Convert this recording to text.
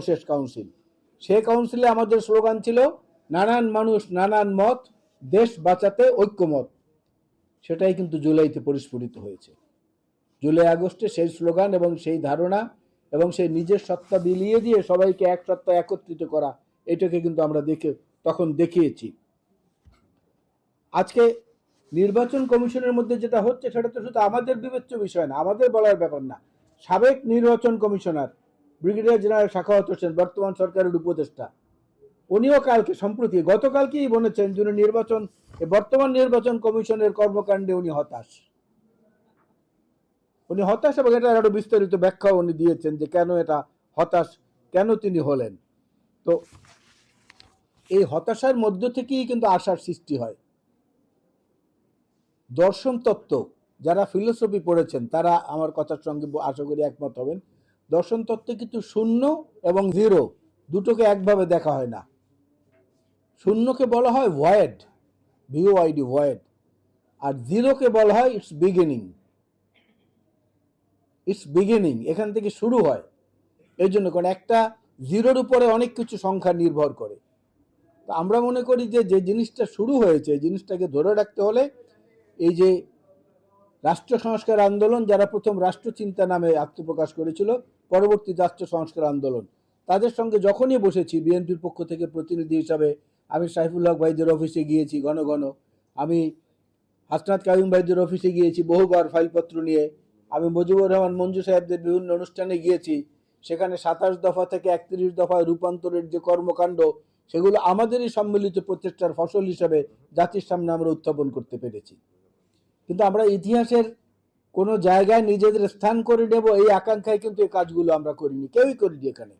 সর্বশেষ কাউন্সিল। সেই কাউন্সিলে আমাদের স্লোগান ছিল নানান মানুষ নানান মত, দেশ বাঁচাতে ঐক্যমত। সেটাই কিন্তু জুলাইতে পরিস্ফুটিত হয়েছে। জুলাই আগস্টে সেই স্লোগান এবং সেই ধারণা এবং সেই নিজের সত্তা বিলিয়ে দিয়ে সবাইকে এক সত্তা একত্রিত করা, এটাকে কিন্তু আমরা তখন দেখিয়েছি। আজকে নির্বাচন কমিশনের মধ্যে যেটা হচ্ছে সেটা তো শুধু আমাদের বিবেচ্য বিষয় না, আমাদের বলার ব্যাপার না। সাবেক নির্বাচন commissioner brigadier general Sakhawat Hossain, বর্তমান সরকারের উপদেষ্টা, উনিও সম্প্রতি গতকালকেই বলেছেন যে বর্তমান নির্বাচন কমিশনের কর্মকাণ্ডে উনি হতাশ এবং এটা আরো বিস্তারিত ব্যাখ্যাও উনি দিয়েছেন যে কেন এটা হতাশ, কেন তিনি হলেন। তো এই হতাশার মধ্য থেকেই কিন্তু আশার সৃষ্টি হয়। দর্শন তত্ত্ব যারা ফিলোসফি পড়েছেন তারা আমার কথার সঙ্গে আশা করি একমত হবেন। দর্শন তত্ত্বে কিন্তু শূন্য এবং জিরো দুটোকে একভাবে দেখা হয় না। শূন্যকে বলা হয় ভয়েড, ভিওআইডি, ভয়েড, আর জিরোকে বলা হয় ইটস বিগিনিং, এখান থেকে শুরু হয়। এই জন্য কারণ একটা জিরোর উপরে অনেক কিছু সংখ্যা নির্ভর করে। তো আমরা মনে করি যে যে জিনিসটা শুরু হয়েছে এই জিনিসটাকে ধরে রাখতে হলে এই যে রাষ্ট্র সংস্কার আন্দোলন, যারা প্রথম রাষ্ট্র চিন্তা নামে আত্মপ্রকাশ করেছিল, পরবর্তী রাষ্ট্র সংস্কার আন্দোলন, তাদের সঙ্গে যখনই বসেছি বিএনপির পক্ষ থেকে প্রতিনিধি হিসাবে, আমি সাইফুল হক ভাইদের অফিসে গিয়েছি ঘন ঘন, আমি হাসনাত কাইয়ুম ভাইদের অফিসে গিয়েছি বহুবার ফাইলপত্র নিয়ে, আমি মুজিবুর রহমান মঞ্জু সাহেবদের বিভিন্ন অনুষ্ঠানে গিয়েছি। সেখানে 27 দফা থেকে 31 দফায় রূপান্তরের যে কর্মকাণ্ড, সেগুলো আমাদেরই সম্মিলিত প্রচেষ্টার ফসল হিসাবে জাতির সামনে আমরা উত্থাপন করতে পেরেছি। কিন্তু আমরা ইতিহাসের কোনো জায়গায় নিজেদের স্থান করে নেব এই আকাঙ্ক্ষায় কিন্তু এই কাজগুলো আমরা করিনি, কেউই করিনি। এখানে